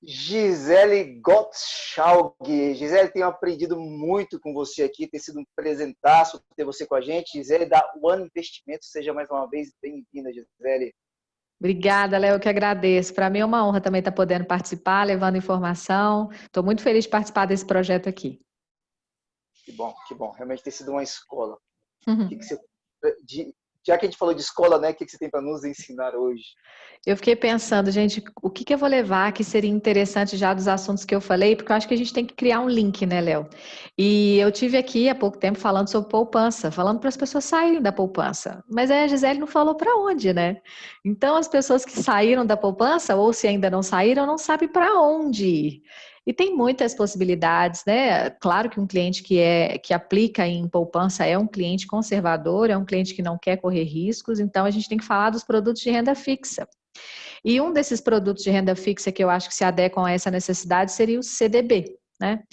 Gisele Gottschalk. Gisele, tenho aprendido muito com você aqui, tem sido um presentaço ter você com a gente. Gisele da One Investimentos, seja mais uma vez bem-vinda, Gisele. Obrigada, Léo, eu que agradeço. Para mim é uma honra também estar podendo participar, levando informação. Estou muito feliz de participar desse projeto aqui. Que bom, que bom. Realmente tem sido uma escola. O que que você, já que a gente falou de escola, né? O que que você tem para nos ensinar hoje? Eu fiquei pensando, gente, o que eu vou levar que seria interessante já dos assuntos que eu falei, porque eu acho que a gente tem que criar um link, né, Léo? E eu tive aqui há pouco tempo falando sobre poupança, falando para as pessoas saírem da poupança. Mas aí a Gisele não falou para onde, né? Então as pessoas que saíram da poupança, ou se ainda não saíram, não sabem para onde ir. E tem muitas possibilidades, né? Claro que um cliente que aplica em poupança é um cliente conservador, é um cliente que não quer correr riscos, então a gente tem que falar dos produtos de renda fixa. E um desses produtos de renda fixa que eu acho que se adequam a essa necessidade seria o CDB, né?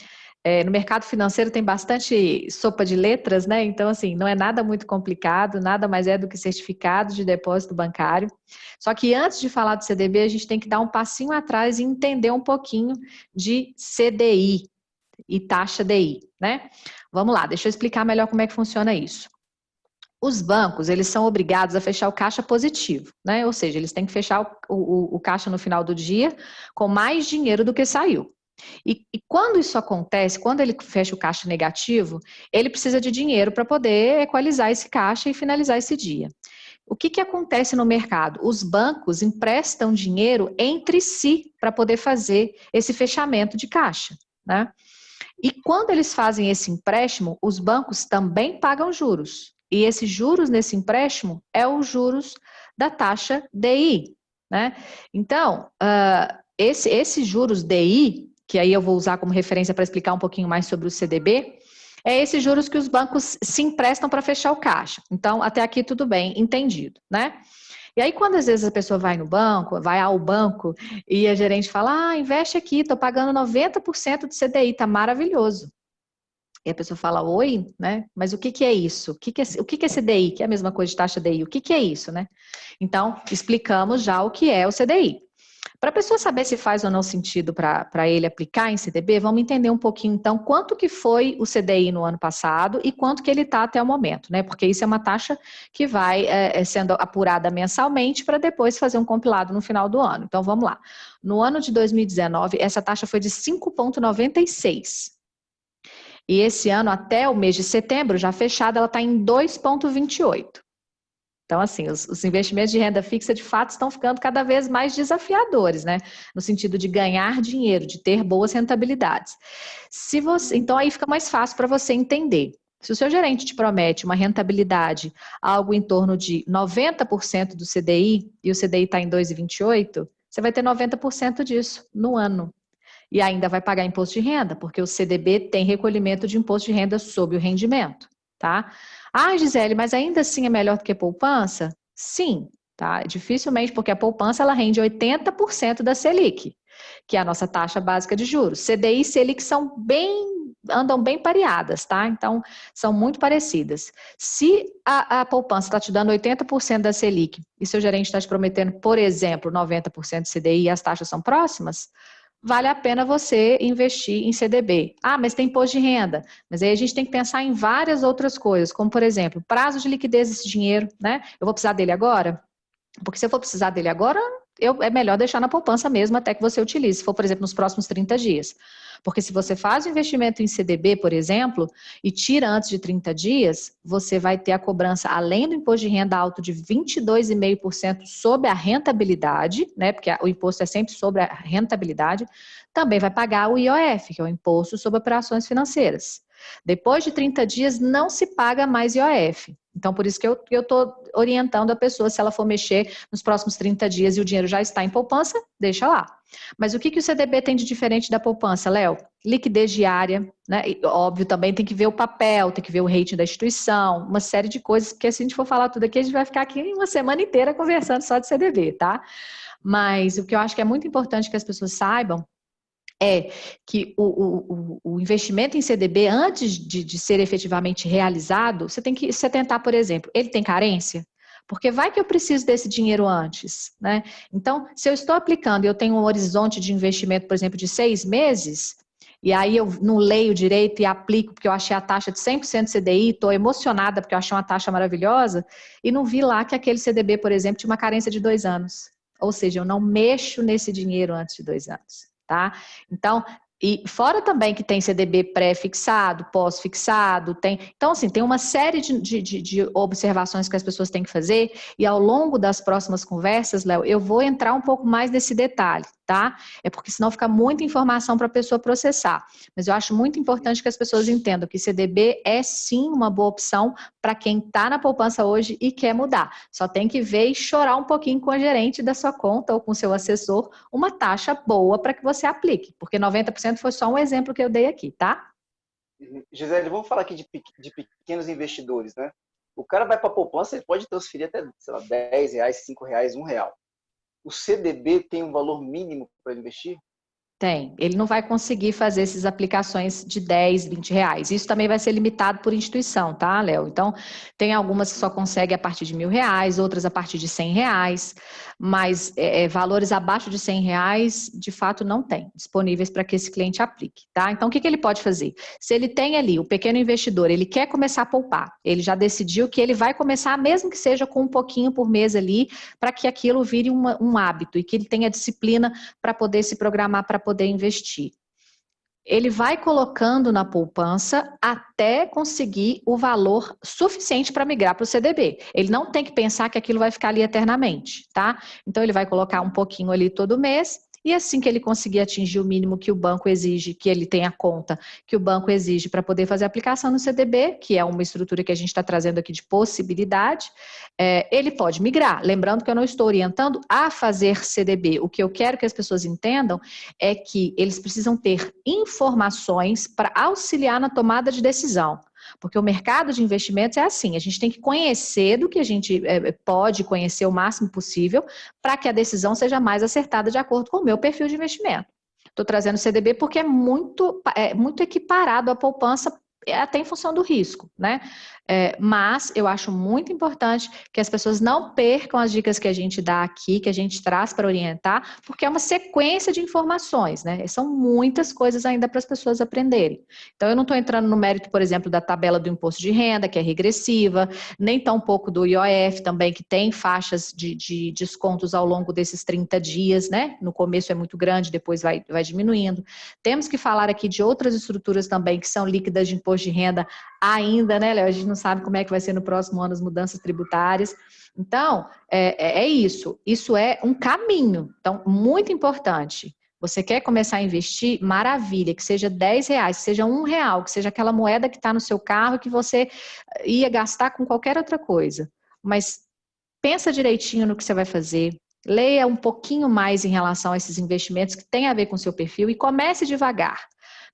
No mercado financeiro tem bastante sopa de letras, né? Então, assim, não é nada muito complicado, nada mais é do que certificado de depósito bancário. Só que antes de falar do CDB, a gente tem que dar um passinho atrás e entender um pouquinho de CDI e taxa DI, né? Vamos lá, deixa eu explicar melhor como é que funciona isso. Os bancos, eles são obrigados a fechar o caixa positivo, né? Ou seja, eles têm que fechar o caixa no final do dia com mais dinheiro do que saiu. E quando isso acontece, quando ele fecha o caixa negativo, ele precisa de dinheiro para poder equalizar esse caixa e finalizar esse dia. O que acontece no mercado? Os bancos emprestam dinheiro entre si para poder fazer esse fechamento de caixa, né? E quando eles fazem esse empréstimo, os bancos também pagam juros. E esses juros nesse empréstimo é os juros da taxa DI, né? Então, esses juros DI, que aí eu vou usar como referência para explicar um pouquinho mais sobre o CDB, é esses juros que os bancos se emprestam para fechar o caixa. Então, até aqui tudo bem, entendido, né? E aí, quando às vezes a pessoa vai no banco, vai ao banco, e a gerente fala, investe aqui, estou pagando 90% do CDI, tá maravilhoso. E a pessoa fala, oi, né? Mas o que é isso? O que é CDI? Que é a mesma coisa de taxa DI. O que é isso, né? Então, explicamos já o que é o CDI. Para a pessoa saber se faz ou não sentido para ele aplicar em CDB, vamos entender um pouquinho, então, quanto que foi o CDI no ano passado e quanto que ele está até o momento, né? Porque isso é uma taxa que vai sendo apurada mensalmente para depois fazer um compilado no final do ano. Então, vamos lá. No ano de 2019, essa taxa foi de 5,96. E esse ano, até o mês de setembro, já fechada, ela está em 2,28. Então, assim, os investimentos de renda fixa, de fato, estão ficando cada vez mais desafiadores, né? No sentido de ganhar dinheiro, de ter boas rentabilidades. Então, aí fica mais fácil para você entender. Se o seu gerente te promete uma rentabilidade, algo em torno de 90% do CDI, e o CDI está em 2,28, você vai ter 90% disso no ano. E ainda vai pagar imposto de renda, porque o CDB tem recolhimento de imposto de renda sobre o rendimento, tá? Gisele, mas ainda assim é melhor do que poupança? Sim, tá? Dificilmente, porque a poupança ela rende 80% da Selic, que é a nossa taxa básica de juros. CDI e Selic andam bem pareadas, tá? Então, são muito parecidas. Se a poupança está te dando 80% da Selic e seu gerente está te prometendo, por exemplo, 90% de CDI e as taxas são próximas, vale a pena você investir em CDB. Mas tem imposto de renda. Mas aí a gente tem que pensar em várias outras coisas, como, por exemplo, prazo de liquidez desse dinheiro, né? Eu vou precisar dele agora? Porque se eu for precisar dele agora, é melhor deixar na poupança mesmo até que você utilize, se for, por exemplo, nos próximos 30 dias. Porque se você faz o investimento em CDB, por exemplo, e tira antes de 30 dias, você vai ter a cobrança, além do imposto de renda alto de 22,5% sobre a rentabilidade, né? Porque o imposto é sempre sobre a rentabilidade, também vai pagar o IOF, que é o Imposto sobre Operações Financeiras. Depois de 30 dias, não se paga mais IOF. Então, por isso que eu estou orientando a pessoa, se ela for mexer nos próximos 30 dias e o dinheiro já está em poupança, deixa lá. Mas o que o CDB tem de diferente da poupança, Léo? Liquidez diária, né? E, óbvio, também tem que ver o papel, tem que ver o rating da instituição, uma série de coisas, porque se a gente for falar tudo aqui, a gente vai ficar aqui uma semana inteira conversando só de CDB, tá? Mas o que eu acho que é muito importante que as pessoas saibam é que o investimento em CDB, antes de ser efetivamente realizado, você tem que se atentar, por exemplo, ele tem carência? Porque vai que eu preciso desse dinheiro antes, né? Então, se eu estou aplicando e eu tenho um horizonte de investimento, por exemplo, de 6 meses, e aí eu não leio direito e aplico porque eu achei a taxa de 100% CDI, estou emocionada porque eu achei uma taxa maravilhosa, e não vi lá que aquele CDB, por exemplo, tinha uma carência de 2 anos. Ou seja, eu não mexo nesse dinheiro antes de 2 anos, tá? Então, e fora também que tem CDB pré-fixado, pós-fixado, tem. Então, assim, tem uma série de observações que as pessoas têm que fazer, e ao longo das próximas conversas, Léo, eu vou entrar um pouco mais nesse detalhe, tá? É porque senão fica muita informação para a pessoa processar. Mas eu acho muito importante que as pessoas entendam que CDB é sim uma boa opção para quem está na poupança hoje e quer mudar. Só tem que ver e chorar um pouquinho com a gerente da sua conta ou com o seu assessor uma taxa boa para que você aplique, porque 90% foi só um exemplo que eu dei aqui, tá? Gisele, vamos falar aqui de pequenos investidores, né? O cara vai para a poupança, ele pode transferir até, sei lá, R$10, R$5, R$1. O CDB tem um valor mínimo para investir? Tem. Ele não vai conseguir fazer essas aplicações de 10, 20 reais. Isso também vai ser limitado por instituição, tá, Léo? Então, tem algumas que só conseguem a partir de R$1.000, outras a partir de R$100, mas valores abaixo de R$100, de fato, não tem disponíveis para que esse cliente aplique, tá? Então, o que ele pode fazer? Se ele tem ali, o pequeno investidor, ele quer começar a poupar, ele já decidiu que ele vai começar, mesmo que seja com um pouquinho por mês ali, para que aquilo vire um hábito e que ele tenha disciplina para poder se programar para poder investir. Ele vai colocando na poupança até conseguir o valor suficiente para migrar para o CDB. Ele não tem que pensar que aquilo vai ficar ali eternamente, tá? Então ele vai colocar um pouquinho ali todo mês. E assim que ele conseguir atingir o mínimo que o banco exige, que ele tenha conta, que o banco exige para poder fazer a aplicação no CDB, que é uma estrutura que a gente está trazendo aqui de possibilidade, ele pode migrar. Lembrando que eu não estou orientando a fazer CDB. O que eu quero que as pessoas entendam é que eles precisam ter informações para auxiliar na tomada de decisão. Porque o mercado de investimentos é assim, a gente tem que conhecer do que a gente pode conhecer o máximo possível para que a decisão seja mais acertada de acordo com o meu perfil de investimento. Estou trazendo o CDB porque é muito equiparado à poupança, até em função do risco, né? Mas eu acho muito importante que as pessoas não percam as dicas que a gente dá aqui, que a gente traz para orientar, porque é uma sequência de informações, né? São muitas coisas ainda para as pessoas aprenderem. Então, eu não estou entrando no mérito, por exemplo, da tabela do imposto de renda, que é regressiva, nem tão pouco do IOF também, que tem faixas de descontos ao longo desses 30 dias, né? No começo é muito grande, depois vai diminuindo. Temos que falar aqui de outras estruturas também que são líquidas de imposto de renda ainda, né, Léo? A gente não sabe como é que vai ser no próximo ano as mudanças tributárias. Então, é isso. Isso é um caminho. Então, muito importante. Você quer começar a investir? Maravilha, que seja R$10, que seja R$1, que seja aquela moeda que está no seu carro que você ia gastar com qualquer outra coisa. Mas pensa direitinho no que você vai fazer. Leia um pouquinho mais em relação a esses investimentos que têm a ver com o seu perfil e comece devagar.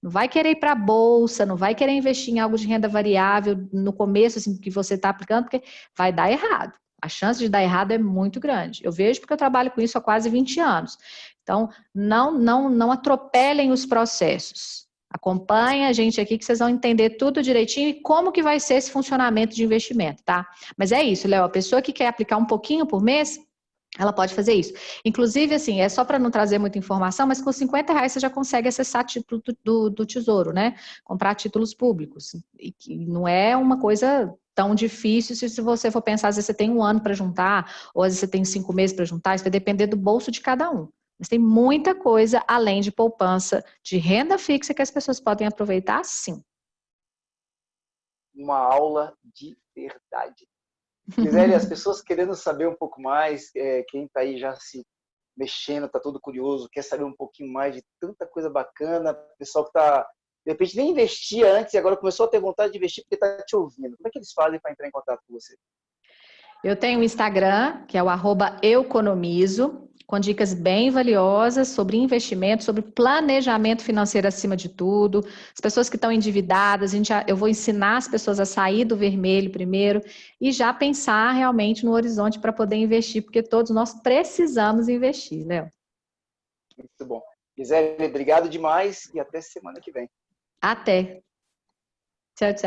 Não vai querer ir para a bolsa, não vai querer investir em algo de renda variável no começo assim, que você está aplicando, porque vai dar errado. A chance de dar errado é muito grande. Eu vejo porque eu trabalho com isso há quase 20 anos. Então, não atropelem os processos. Acompanhem a gente aqui que vocês vão entender tudo direitinho e como que vai ser esse funcionamento de investimento, tá? Mas é isso, Léo, a pessoa que quer aplicar um pouquinho por mês, ela pode fazer isso. Inclusive, assim, é só para não trazer muita informação, mas com R$50 você já consegue acessar título do Tesouro, né? Comprar títulos públicos. E que não é uma coisa tão difícil se você for pensar, às vezes você tem um ano para juntar, ou às vezes você tem 5 meses para juntar, isso vai depender do bolso de cada um. Mas tem muita coisa além de poupança, de renda fixa que as pessoas podem aproveitar, sim. Uma aula de verdade. Gisele, as pessoas querendo saber um pouco mais, quem está aí já se mexendo, está todo curioso, quer saber um pouquinho mais de tanta coisa bacana, pessoal que está, de repente, nem investia antes e agora começou a ter vontade de investir porque está te ouvindo. Como é que eles fazem para entrar em contato com você? Eu tenho um Instagram, que é o @euconomizo, com dicas bem valiosas sobre investimento, sobre planejamento financeiro acima de tudo. As pessoas que estão endividadas, eu vou ensinar as pessoas a sair do vermelho primeiro e já pensar realmente no horizonte para poder investir, porque todos nós precisamos investir, Léo. Muito bom. Gisele, obrigado demais e até semana que vem. Até. Tchau, tchau.